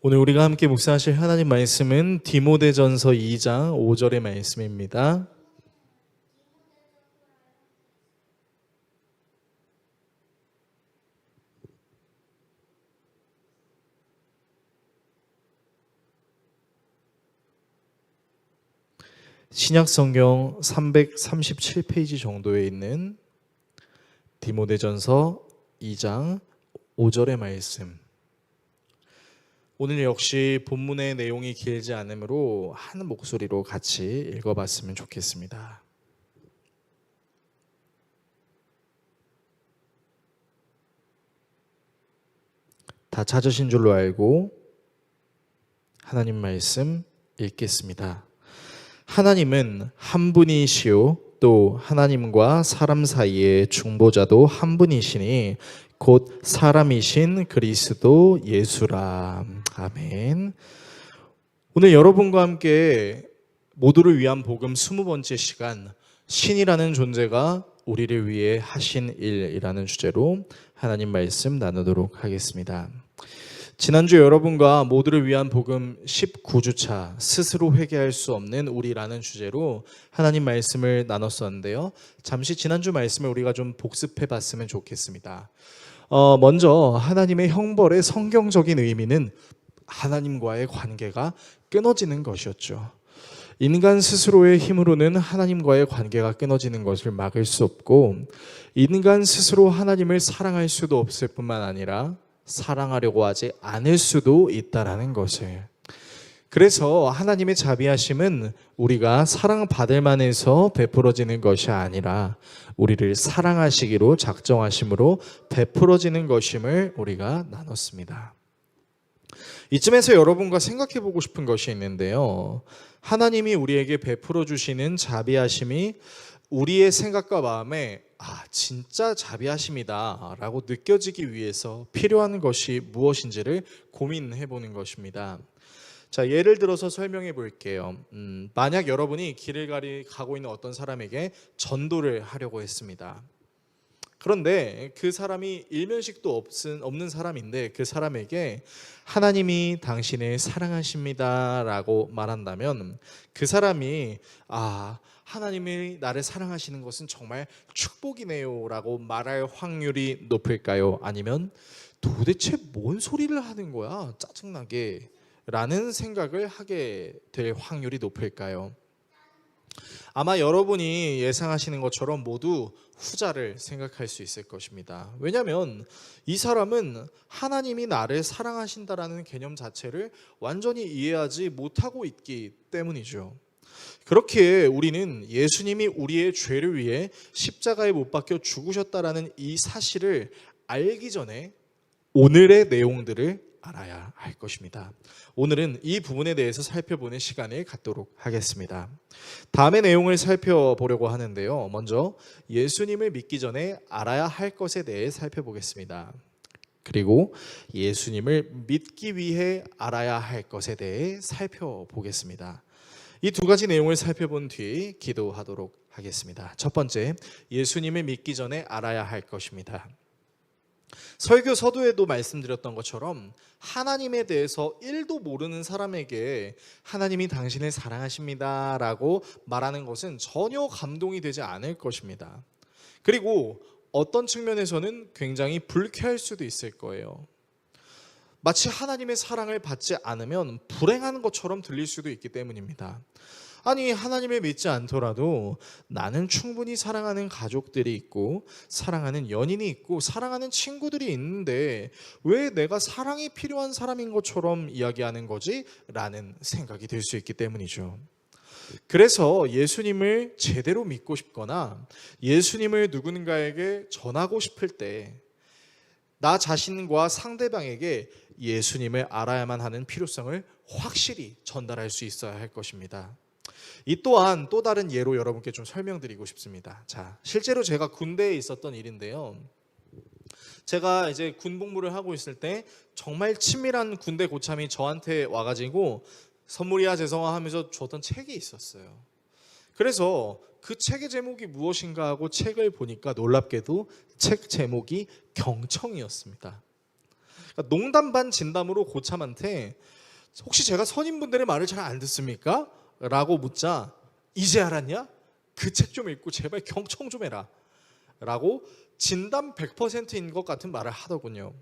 오늘 우리가 함께 묵상하실 하나님 말씀은 디모데전서 2장 5절의 말씀입니다. 신약성경 337페이지 정도에 있는 디모데전서 2장 5절의 말씀. 오늘 역시 본문의 내용이 길지 않으므로 한 목소리로 같이 읽어봤으면 좋겠습니다. 다 찾으신 줄로 알고 하나님 말씀 읽겠습니다. 하나님은 한 분이시요 또 하나님과 사람 사이의 중보자도 한 분이시니 곧 사람이신 그리스도 예수라. 아멘. 오늘 여러분과 함께 모두를 위한 복음 20번째 시간, 신이라는 존재가 우리를 위해 하신 일이라는 주제로 하나님 말씀 나누도록 하겠습니다. 지난주 여러분과 모두를 위한 복음 19주차 스스로 회개할 수 없는 우리라는 주제로 하나님 말씀을 나눴었는데요. 잠시 지난주 말씀을 우리가 좀 복습해 봤으면 좋겠습니다. 먼저 하나님의 형벌의 성경적인 의미는 하나님과의 관계가 끊어지는 것이었죠. 인간 스스로의 힘으로는 하나님과의 관계가 끊어지는 것을 막을 수 없고, 인간 스스로 하나님을 사랑할 수도 없을 뿐만 아니라 사랑하려고 하지 않을 수도 있다라는 것을. 그래서 하나님의 자비하심은 우리가 사랑받을 만해서 베풀어지는 것이 아니라 우리를 사랑하시기로 작정하심으로 베풀어지는 것임을 우리가 나눴습니다. 이쯤에서 여러분과 생각해 보고 싶은 것이 있는데요. 하나님이 우리에게 베풀어 주시는 자비하심이 우리의 생각과 마음에 진짜 자비하심이다 라고 느껴지기 위해서 필요한 것이 무엇인지를 고민해 보는 것입니다. 자, 예를 들어서 설명해 볼게요. 만약 여러분이 길을 가고 있는 어떤 사람에게 전도를 하려고 했습니다. 그런데 그 사람이 일면식도 없는 사람인데 그 사람에게 하나님이 당신을 사랑하십니다 라고 말한다면 그 사람이 하나님이 나를 사랑하시는 것은 정말 축복이네요 라고 말할 확률이 높을까요? 아니면 도대체 뭔 소리를 하는 거야? 짜증나게 라는 생각을 하게 될 확률이 높을까요? 아마 여러분이 예상하시는 것처럼 모두 후자를 생각할 수 있을 것입니다. 왜냐하면 이 사람은 하나님이 나를 사랑하신다라는 개념 자체를 완전히 이해하지 못하고 있기 때문이죠. 그렇게 우리는 예수님이 우리의 죄를 위해 십자가에 못 박혀 죽으셨다라는 이 사실을 알기 전에 오늘의 내용들을 알아야 할 것입니다. 오늘은 이 부분에 대해서 살펴보는 시간을 갖도록 하겠습니다. 다음의 내용을 살펴보려고 하는데요. 먼저 예수님을 믿기 전에 알아야 할 것에 대해 살펴보겠습니다. 그리고 예수님을 믿기 위해 알아야 할 것에 대해 살펴보겠습니다. 이 두 가지 내용을 살펴본 뒤 기도하도록 하겠습니다. 첫 번째, 예수님을 믿기 전에 알아야 할 것입니다. 설교 서두에도 말씀드렸던 것처럼 하나님에 대해서 1도 모르는 사람에게 하나님이 당신을 사랑하십니다 라고 말하는 것은 전혀 감동이 되지 않을 것입니다. 그리고 어떤 측면에서는 굉장히 불쾌할 수도 있을 거예요. 마치 하나님의 사랑을 받지 않으면 불행한 것처럼 들릴 수도 있기 때문입니다. 아니, 하나님을 믿지 않더라도 나는 충분히 사랑하는 가족들이 있고 사랑하는 연인이 있고 사랑하는 친구들이 있는데 왜 내가 사랑이 필요한 사람인 것처럼 이야기하는 거지? 라는 생각이 들 수 있기 때문이죠. 그래서 예수님을 제대로 믿고 싶거나 예수님을 누군가에게 전하고 싶을 때 나 자신과 상대방에게 예수님을 알아야만 하는 필요성을 확실히 전달할 수 있어야 할 것입니다. 이 또한 또 다른 예로 여러분께 좀 설명드리고 싶습니다. 자, 실제로 제가 군대에 있었던 일인데요. 제가 이제 군복무를 하고 있을 때 정말 친밀한 군대 고참이 저한테 와가지고 선물이야 재성아 하면서 줬던 책이 있었어요. 그래서 그 책의 제목이 무엇인가 하고 책을 보니까 놀랍게도 책 제목이 경청이었습니다. 그러니까 농담 반 진담으로 고참한테 혹시 제가 선임분들의 말을 잘 안 듣습니까? 라고 묻자 이제 알았냐? 그 책 좀 읽고 제발 경청 좀 해라 라고 진담 100%인 것 같은 말을 하더군요.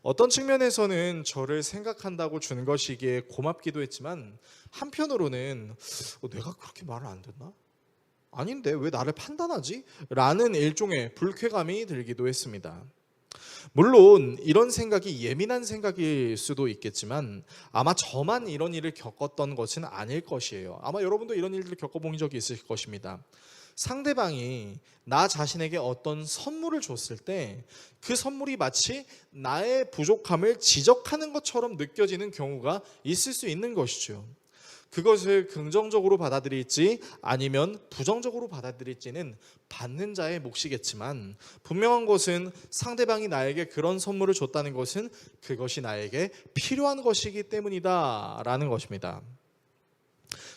어떤 측면에서는 저를 생각한다고 준 것이기에 고맙기도 했지만 한편으로는 내가 그렇게 말을 안 듣나? 아닌데 왜 나를 판단하지? 라는 일종의 불쾌감이 들기도 했습니다. 물론 이런 생각이 예민한 생각일 수도 있겠지만 아마 저만 이런 일을 겪었던 것은 아닐 것이에요. 아마 여러분도 이런 일들을 겪어본 적이 있을 것입니다. 상대방이 나 자신에게 어떤 선물을 줬을 때 그 선물이 마치 나의 부족함을 지적하는 것처럼 느껴지는 경우가 있을 수 있는 것이죠. 그것을 긍정적으로 받아들일지 아니면 부정적으로 받아들일지는 받는 자의 몫이겠지만 분명한 것은 상대방이 나에게 그런 선물을 줬다는 것은 그것이 나에게 필요한 것이기 때문이다 라는 것입니다.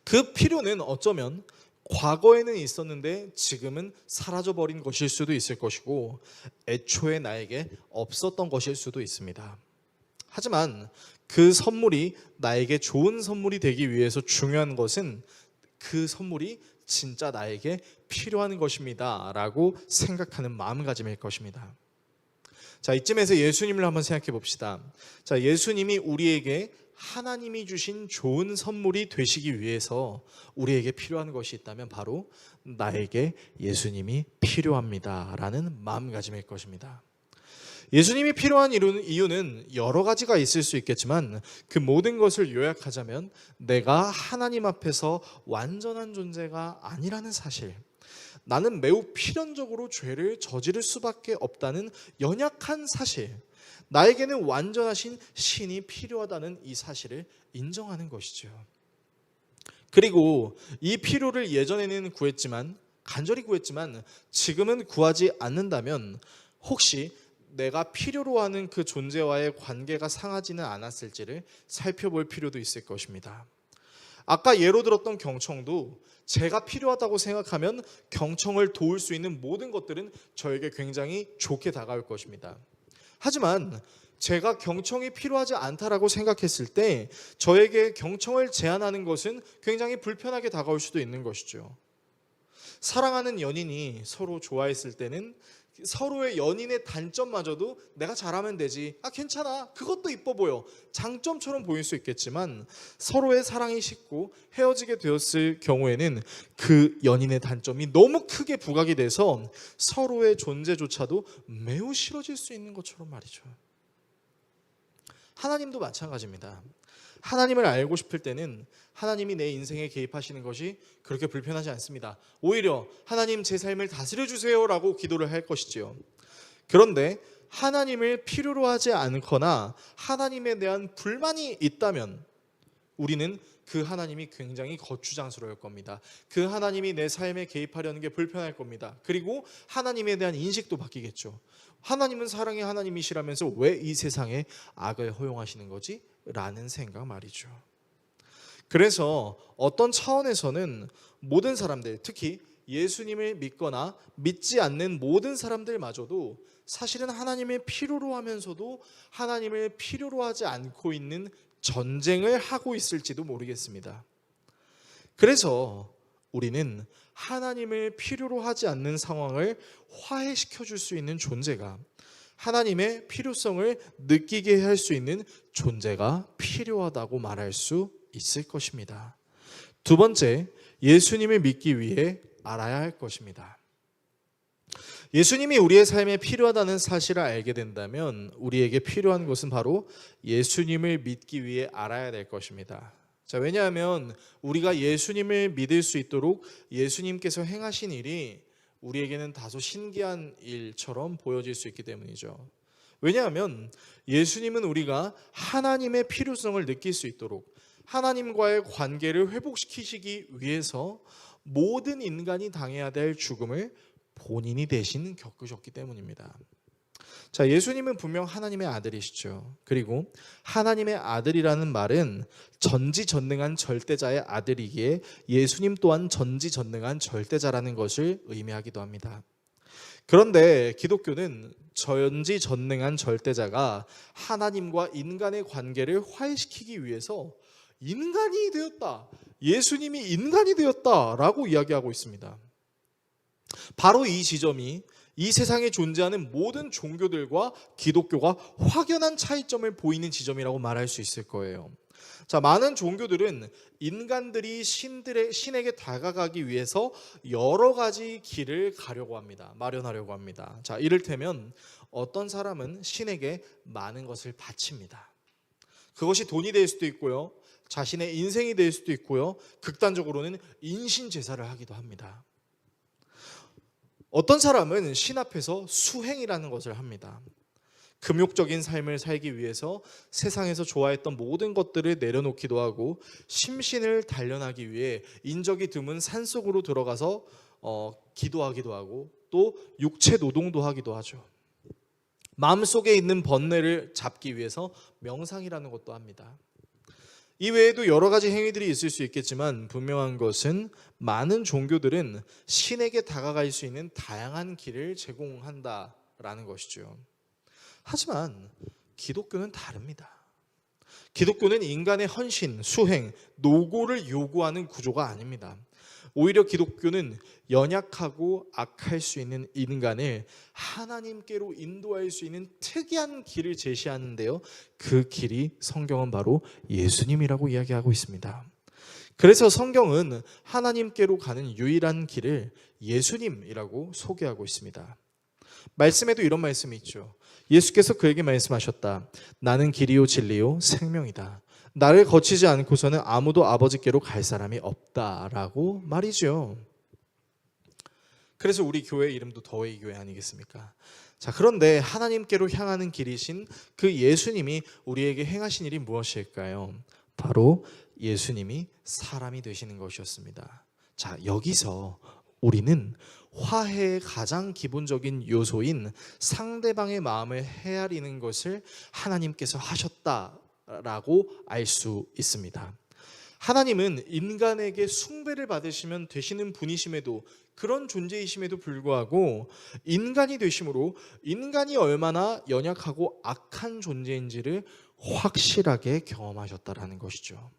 그 필요는 어쩌면 과거에는 있었는데 지금은 사라져버린 것일 수도 있을 것이고 애초에 나에게 없었던 것일 수도 있습니다. 하지만 그 선물이 나에게 좋은 선물이 되기 위해서 중요한 것은 그 선물이 진짜 나에게 필요한 것입니다 라고 생각하는 마음가짐일 것입니다. 자, 이쯤에서 예수님을 한번 생각해 봅시다. 자, 예수님이 우리에게 하나님이 주신 좋은 선물이 되시기 위해서 우리에게 필요한 것이 있다면 바로 나에게 예수님이 필요합니다 라는 마음가짐일 것입니다. 예수님이 필요한 이유는 여러 가지가 있을 수 있겠지만 그 모든 것을 요약하자면 내가 하나님 앞에서 완전한 존재가 아니라는 사실, 나는 매우 필연적으로 죄를 저지를 수밖에 없다는 연약한 사실, 나에게는 완전하신 신이 필요하다는 이 사실을 인정하는 것이죠. 그리고 이 필요를 예전에는 간절히 구했지만 지금은 구하지 않는다면 혹시 내가 필요로 하는 그 존재와의 관계가 상하지는 않았을지를 살펴볼 필요도 있을 것입니다. 아까 예로 들었던 경청도 제가 필요하다고 생각하면 경청을 도울 수 있는 모든 것들은 저에게 굉장히 좋게 다가올 것입니다. 하지만 제가 경청이 필요하지 않다라고 생각했을 때 저에게 경청을 제안하는 것은 굉장히 불편하게 다가올 수도 있는 것이죠. 사랑하는 연인이 서로 좋아했을 때는 서로의 연인의 단점마저도 내가 잘하면 되지, 괜찮아, 그것도 이뻐 보여, 장점처럼 보일 수 있겠지만 서로의 사랑이 식고 헤어지게 되었을 경우에는 그 연인의 단점이 너무 크게 부각이 돼서 서로의 존재조차도 매우 싫어질 수 있는 것처럼 말이죠. 하나님도 마찬가지입니다. 하나님을 알고 싶을 때는 하나님이 내 인생에 개입하시는 것이 그렇게 불편하지 않습니다. 오히려 하나님 제 삶을 다스려 주세요라고 기도를 할 것이지요. 그런데 하나님을 필요로 하지 않거나 하나님에 대한 불만이 있다면 우리는 그 하나님이 굉장히 거추장스러울 겁니다. 그 하나님이 내 삶에 개입하려는 게 불편할 겁니다. 그리고 하나님에 대한 인식도 바뀌겠죠. 하나님은 사랑의 하나님이시라면서 왜 이 세상에 악을 허용하시는 거지? 라는 생각 말이죠. 그래서 어떤 차원에서는 모든 사람들, 특히 예수님을 믿거나 믿지 않는 모든 사람들마저도 사실은 하나님을 필요로 하면서도 하나님을 필요로 하지 않고 있는 전쟁을 하고 있을지도 모르겠습니다. 그래서 우리는 하나님을 필요로 하지 않는 상황을 화해시켜 줄 수 있는 존재가, 하나님의 필요성을 느끼게 할 수 있는 존재가 필요하다고 말할 수 있을 것입니다. 두 번째, 예수님을 믿기 위해 알아야 할 것입니다. 예수님이 우리의 삶에 필요하다는 사실을 알게 된다면 우리에게 필요한 것은 바로 예수님을 믿기 위해 알아야 될 것입니다. 자, 왜냐하면 우리가 예수님을 믿을 수 있도록 예수님께서 행하신 일이 우리에게는 다소 신기한 일처럼 보여질 수 있기 때문이죠. 왜냐하면 예수님은 우리가 하나님의 필요성을 느낄 수 있도록 하나님과의 관계를 회복시키시기 위해서 모든 인간이 당해야 될 죽음을 본인이 대신 겪으셨기 때문입니다. 자, 예수님은 분명 하나님의 아들이시죠. 그리고 하나님의 아들이라는 말은 전지전능한 절대자의 아들이기에 예수님 또한 전지전능한 절대자라는 것을 의미하기도 합니다. 그런데 기독교는 전지전능한 절대자가 하나님과 인간의 관계를 화해시키기 위해서 인간이 되었다, 예수님이 인간이 되었다라고 이야기하고 있습니다. 바로 이 지점이 이 세상에 존재하는 모든 종교들과 기독교가 확연한 차이점을 보이는 지점이라고 말할 수 있을 거예요. 자, 많은 종교들은 인간들이 신에게 다가가기 위해서 여러 가지 길을 마련하려고 합니다. 자, 이를테면 어떤 사람은 신에게 많은 것을 바칩니다. 그것이 돈이 될 수도 있고요, 자신의 인생이 될 수도 있고요, 극단적으로는 인신 제사를 하기도 합니다. 어떤 사람은 신 앞에서 수행이라는 것을 합니다. 금욕적인 삶을 살기 위해서 세상에서 좋아했던 모든 것들을 내려놓기도 하고, 심신을 단련하기 위해 인적이 드문 산속으로 들어가서 기도하기도 하고, 또 육체 노동도 하기도 하죠. 마음속에 있는 번뇌를 잡기 위해서 명상이라는 것도 합니다. 이 외에도 여러 가지 행위들이 있을 수 있겠지만, 분명한 것은 많은 종교들은 신에게 다가갈 수 있는 다양한 길을 제공한다라는 것이죠. 하지만 기독교는 다릅니다. 기독교는 인간의 헌신, 수행, 노고를 요구하는 구조가 아닙니다. 오히려 기독교는 연약하고 악할 수 있는 인간을 하나님께로 인도할 수 있는 특이한 길을 제시하는데요, 그 길이 성경은 바로 예수님이라고 이야기하고 있습니다. 그래서 성경은 하나님께로 가는 유일한 길을 예수님이라고 소개하고 있습니다. 말씀에도 이런 말씀이 있죠. 예수께서 그에게 말씀하셨다. 나는 길이요 진리요 생명이다. 나를 거치지 않고서는 아무도 아버지께로 갈 사람이 없다라고 말이죠. 그래서 우리 교회 이름도 더웨이 교회 아니겠습니까? 자, 그런데 하나님께로 향하는 길이신 그 예수님이 우리에게 행하신 일이 무엇일까요? 바로 예수님이 사람이 되시는 것이었습니다. 자, 여기서 우리는 화해의 가장 기본적인 요소인 상대방의 마음을 헤아리는 것을 하나님께서 하셨다라고 알 수 있습니다. 하나님은 인간에게 숭배를 받으시면 되시는 분이심에도, 그런 존재이심에도 불구하고 인간이 되심으로 인간이 얼마나 연약하고 악한 존재인지를 확실하게 경험하셨다라는 것이죠.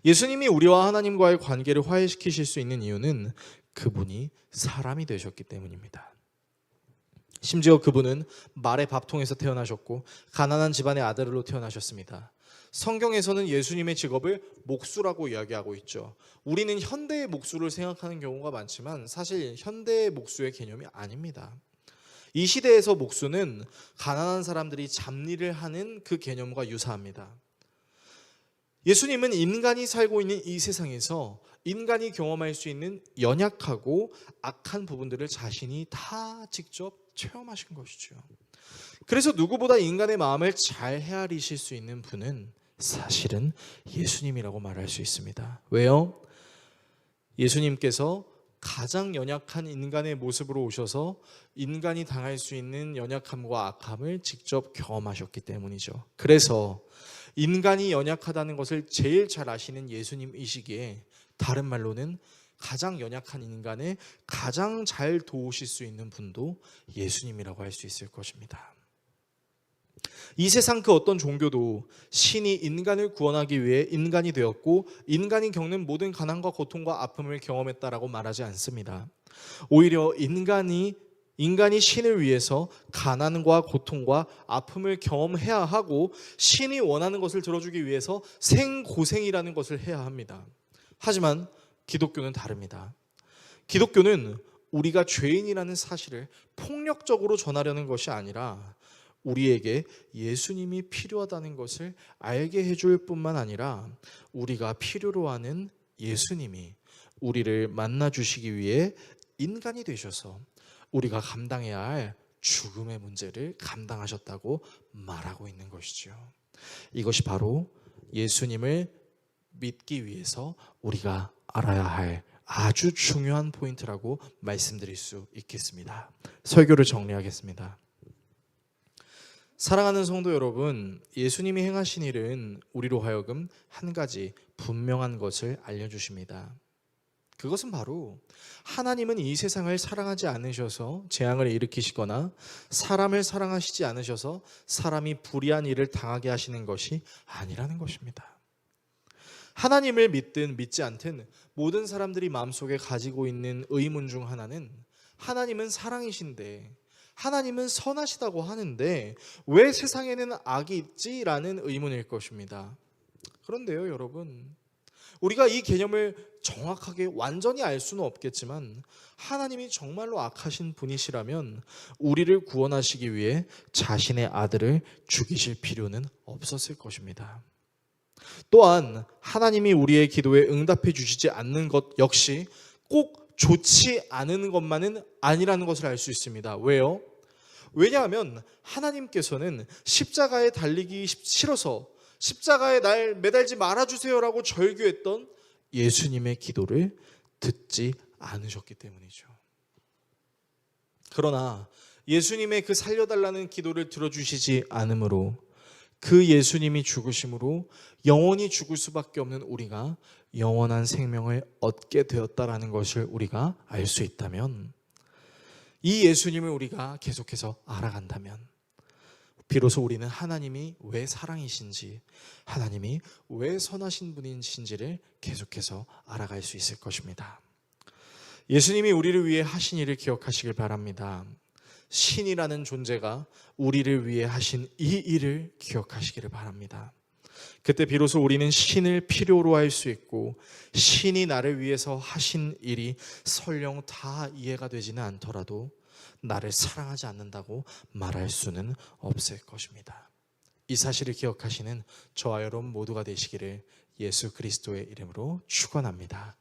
예수님이 우리와 하나님과의 관계를 화해시키실 수 있는 이유는 그분이 사람이 되셨기 때문입니다. 심지어 그분은 말의 밥통에서 태어나셨고 가난한 집안의 아들로 태어나셨습니다. 성경에서는 예수님의 직업을 목수라고 이야기하고 있죠. 우리는 현대의 목수를 생각하는 경우가 많지만 사실 현대의 목수의 개념이 아닙니다. 이 시대에서 목수는 가난한 사람들이 잡일을 하는 그 개념과 유사합니다. 예수님은 인간이 살고 있는 이 세상에서 인간이 경험할 수 있는 연약하고 악한 부분들을 자신이 다 직접 체험하신 것이죠. 그래서 누구보다 인간의 마음을 잘 헤아리실 수 있는 분은 사실은 예수님이라고 말할 수 있습니다. 왜요? 예수님께서 가장 연약한 인간의 모습으로 오셔서 인간이 당할 수 있는 연약함과 악함을 직접 경험하셨기 때문이죠. 그래서 인간이 연약하다는 것을 제일 잘 아시는 예수님이시기에, 다른 말로는 가장 연약한 인간을 가장 잘 도우실 수 있는 분도 예수님이라고 할 수 있을 것입니다. 이 세상 그 어떤 종교도 신이 인간을 구원하기 위해 인간이 되었고 인간이 겪는 모든 가난과 고통과 아픔을 경험했다라고 말하지 않습니다. 오히려 인간이 신을 위해서 가난과 고통과 아픔을 경험해야 하고 신이 원하는 것을 들어주기 위해서 생고생이라는 것을 해야 합니다. 하지만 기독교는 다릅니다. 기독교는 우리가 죄인이라는 사실을 폭력적으로 전하려는 것이 아니라 우리에게 예수님이 필요하다는 것을 알게 해줄 뿐만 아니라 우리가 필요로 하는 예수님이 우리를 만나주시기 위해 인간이 되셔서 우리가 감당해야 할 죽음의 문제를 감당하셨다고 말하고 있는 것이죠. 이것이 바로 예수님을 믿기 위해서 우리가 알아야 할 아주 중요한 포인트라고 말씀드릴 수 있겠습니다. 설교를 정리하겠습니다. 사랑하는 성도 여러분, 예수님이 행하신 일은 우리로 하여금 한 가지 분명한 것을 알려주십니다. 그것은 바로 하나님은 이 세상을 사랑하지 않으셔서 재앙을 일으키시거나 사람을 사랑하시지 않으셔서 사람이 불의한 일을 당하게 하시는 것이 아니라는 것입니다. 하나님을 믿든 믿지 않든 모든 사람들이 마음속에 가지고 있는 의문 중 하나는 하나님은 사랑이신데, 하나님은 선하시다고 하는데 왜 세상에는 악이 있지라는 의문일 것입니다. 그런데요, 여러분, 우리가 이 개념을 정확하게 완전히 알 수는 없겠지만 하나님이 정말로 악하신 분이시라면 우리를 구원하시기 위해 자신의 아들을 죽이실 필요는 없었을 것입니다. 또한 하나님이 우리의 기도에 응답해 주시지 않는 것 역시 꼭 좋지 않은 것만은 아니라는 것을 알 수 있습니다. 왜요? 왜냐하면 하나님께서는 십자가에 달리기 싫어서 십자가에 날 매달지 말아주세요라고 절규했던 예수님의 기도를 듣지 않으셨기 때문이죠. 그러나 예수님의 그 살려달라는 기도를 들어주시지 않으므로, 그 예수님이 죽으심으로 영원히 죽을 수밖에 없는 우리가 영원한 생명을 얻게 되었다라는 것을 우리가 알 수 있다면, 이 예수님을 우리가 계속해서 알아간다면 비로소 우리는 하나님이 왜 사랑이신지, 하나님이 왜 선하신 분이신지를 계속해서 알아갈 수 있을 것입니다. 예수님이 우리를 위해 하신 일을 기억하시길 바랍니다. 신이라는 존재가 우리를 위해 하신 이 일을 기억하시기를 바랍니다. 그때 비로소 우리는 신을 필요로 할 수 있고, 신이 나를 위해서 하신 일이 설령 다 이해가 되지는 않더라도 나를 사랑하지 않는다고 말할 수는 없을 것입니다. 이 사실을 기억하시는 저와 여러분 모두가 되시기를 예수 그리스도의 이름으로 축원합니다.